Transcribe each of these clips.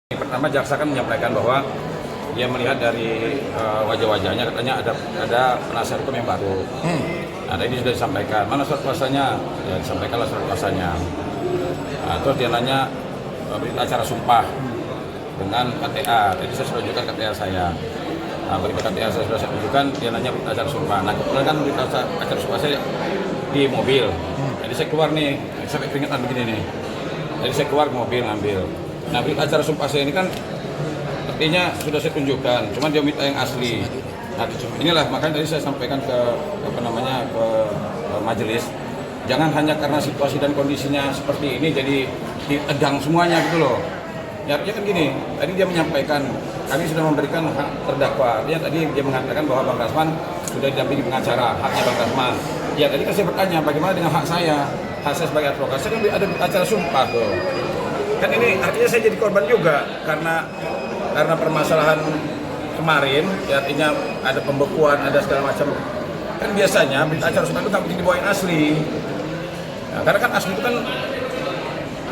Pertama jaksa kan menyampaikan bahwa dia melihat dari wajah-wajahnya katanya ada penasihat hukum yang baru. Nah, ini sudah disampaikan. Mana surat kuasanya? Ya, disampaikanlah surat kuasanya. Nah, terus dia nanya berita acara sumpah dengan KTA. Jadi saya sudah tunjukkan KTA saya. Nah, berita KTA saya sudah tunjukkan. Dia nanya berita acara sumpah. Nah, kebetulan kan berita acara sumpah saya di mobil. Jadi saya keluar nih, sampai keringetan begini nih. Jadi saya keluar ke mobil ngambil. Nah, berita acara sumpah saya ini kan artinya sudah saya tunjukkan, cuma dia minta yang asli. Nah, inilah makanya tadi saya sampaikan ke majelis, jangan hanya karena situasi dan kondisinya seperti ini jadi ditegang semuanya gitu loh. Ya, artinya kan gini, tadi dia menyampaikan kami sudah memberikan hak terdakwa. Artinya tadi dia mengatakan bahwa Bang Rasman sudah didampingi pengacara, haknya Bang Rasman. Ya, tadi kan saya bertanya bagaimana dengan hak saya? Hak saya sebagai advokat, saya kan ada acara sumpah tuh. Kan ini artinya saya jadi korban juga karena permasalahan kemarin, ya artinya ada pembekuan, ada segala macam. Kan biasanya berita acara sumpah itu nggak mungkin dibawain asli. Nah, karena kan asli itu kan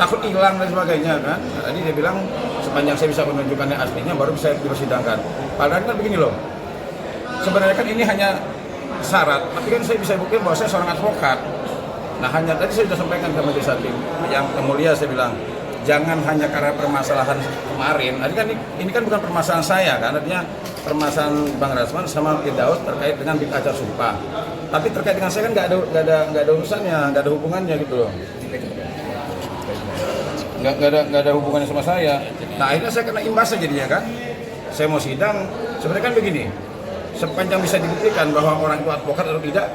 takut hilang dan sebagainya kan. Nah, tadi dia bilang sepanjang saya bisa menunjukkan yang aslinya baru bisa dipersidangkan. Padahal kan begini loh. Sebenarnya kan ini hanya syarat, tapi kan saya bisa buktikan bahwa saya seorang advokat. Nah, hanya tadi saya sudah sampaikan ke majelis hakim yang mulia, saya bilang jangan hanya karena permasalahan kemarin. Ini kan bukan permasalahan saya kan, artinya permasalahan Bang Rasman sama Firdaus terkait dengan berita acara sumpah. Tapi terkait dengan saya kan nggak ada urusannya, nggak ada hubungannya gitu loh. Nggak ada hubungannya sama saya. Nah, akhirnya saya kena imbasnya jadinya kan. Saya mau sidang, sebenarnya kan begini. Sepanjang bisa dibuktikan bahwa orang itu advokat atau tidak,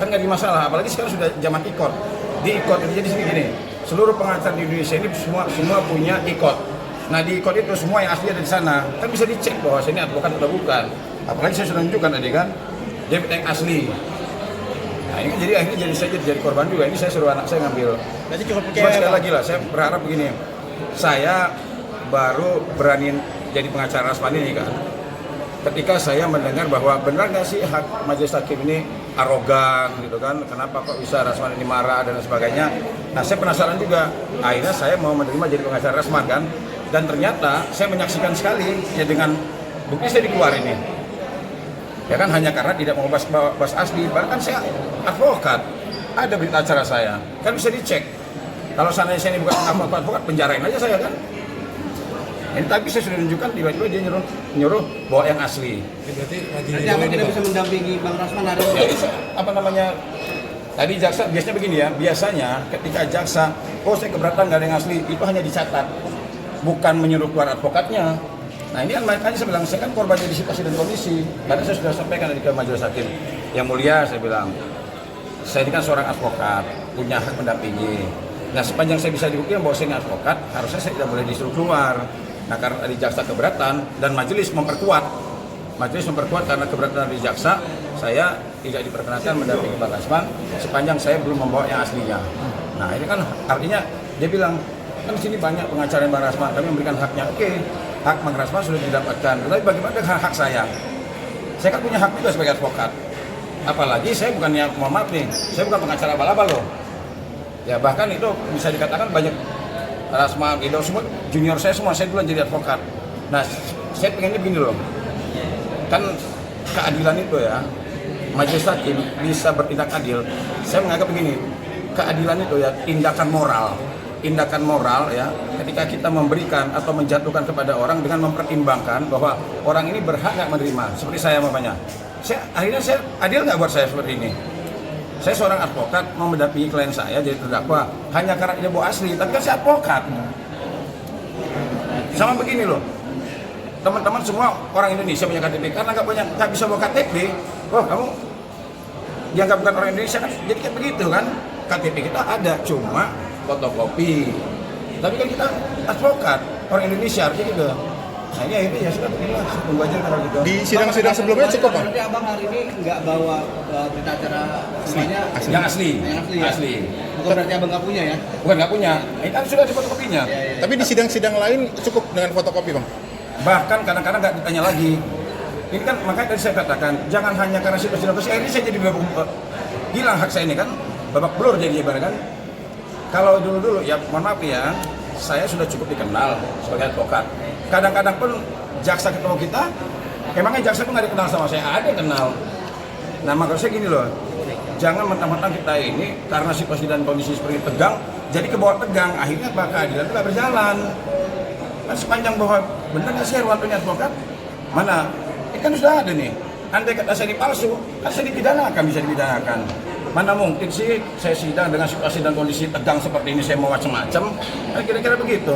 kan nggak ada masalah. Apalagi sekarang sudah zaman ikot. Di ikot itu jadi segini. Seluruh pengacara di Indonesia ini semua punya ikot. Nah, di ikot itu semua yang asli ada di sana. Kan bisa dicek bahwa ini advokat atau bukan. Apalagi saya sudah tunjukkan tadi kan, dia minta yang asli. Nah, ini kan jadi akhirnya jadi korban juga. Ini saya suruh anak saya ngambil. Berarti cukup Sekali lagi lah, saya berharap begini. Saya baru berani jadi pengacara Rasman ini kan. Ketika saya mendengar bahwa benar nggak sih hak majelis hakim ini arogan gitu kan, kenapa kok bisa Rasman ini marah dan sebagainya. Nah, saya penasaran juga, akhirnya saya mau menerima jadi pengacara Rasman kan, dan ternyata saya menyaksikan sekali ya dengan bukti saya dikeluarin ini ya kan, hanya karena tidak mau bahas asli. Bahkan saya advokat, ada berita acara saya kan bisa dicek. Kalau seandainya saya ini bukan advokat, penjarain aja saya kan. Ini tapi saya sudah tunjukkan, tiba-tiba dia nyuruh bawa yang asli. Berarti Abang tidak bisa mendampingi Bang Rasman hari ini? Ya, tadi jaksa biasanya begini ya, biasanya ketika jaksa, saya keberatan nggak ada yang asli, itu hanya dicatat, bukan menyuruh keluar advokatnya. Nah, ini kan makanya saya bilang, saya kan korban dari situasi dan kondisi. Karena saya sudah sampaikan tadi ke majelis hakim, yang mulia saya bilang, saya ini kan seorang advokat, punya hak mendampingi. Nah, sepanjang saya bisa dibuktikan bahwa saya ini advokat, harusnya saya tidak boleh disuruh keluar. Nah, karena tadi jaksa keberatan dan majelis memperkuat karena keberatan dari jaksa, saya tidak diperkenankan mendampingi Bang Rasman sepanjang saya belum membawa yang aslinya. Nah, ini kan artinya dia bilang, kan di sini banyak pengacara Bang Rasman, kami memberikan haknya. Oke, hak Bang Rasman sudah didapatkan, tapi bagaimana dengan hak saya? Saya kan punya hak juga sebagai advokat. Apalagi saya bukannya, mohon maaf nih, saya bukan pengacara abal-abal loh. Ya, bahkan itu bisa dikatakan banyak Rasman, Ido, semua junior saya semua, saya duluan jadi advokat. Nah, saya pengennya begini loh, kan keadilan itu ya, majelis hakim bisa bertindak adil. Saya menganggap begini, keadilan itu ya tindakan moral ya, ketika kita memberikan atau menjatuhkan kepada orang dengan mempertimbangkan bahwa orang ini berhak nggak menerima, seperti saya mamanya. Akhirnya saya adil nggak buat saya seperti ini? Saya seorang advokat mau mendampingi klien saya jadi terdakwa hanya karena dia bawa asli, tapi kan saya advokat. Sama begini loh, teman-teman semua orang Indonesia punya KTP, karena nggak bisa bawa KTP, kamu dianggap bukan orang Indonesia kan, jadi kayak begitu kan. KTP kita ada, cuma fotokopi, tapi kan kita advokat orang Indonesia artinya gitu. Nah, ini akhirnya ya sudah beginilah, tunggu aja kalau gitu. Di sidang-sidang sebelumnya cukup, Bang? Berarti Abang hari ini nggak bawa berita acara semuanya yang asli. Asli. Bukan berarti Abang nggak punya ya? Bukan nggak punya, ini kan sudah ada fotokopinya. Tapi di sidang-sidang lain cukup dengan fotokopi, Bang? Bahkan kadang-kadang nggak ditanya lagi. Ini kan makanya tadi saya katakan, jangan hanya karena situasi dan kondisi. Akhirnya saya jadi hilang hak saya ini kan, babak belur jadi ibarat kan. Kalau dulu ya, mohon maaf ya, saya sudah cukup dikenal sebagai advokat. Kadang-kadang pun jaksa ketemu kita, emangnya jaksa itu nggak dikenal sama saya? Ada yang kenal. Nah maksud saya gini loh, jangan mentang-mentang kita ini karena situasi dan kondisi seperti tegang, jadi kebawa tegang, akhirnya keadilan itu nggak berjalan. Kan sepanjang bahwa benar nggak sih Herwanto ini advokat? Mana? Kan sudah ada nih. Andai kata saya palsu, kan saya dipidanakan, bisa dipidanakan. Mana mungkin sih saya sidang dengan situasi dan kondisi tegang seperti ini saya mau macam-macam? Kan kira-kira begitu.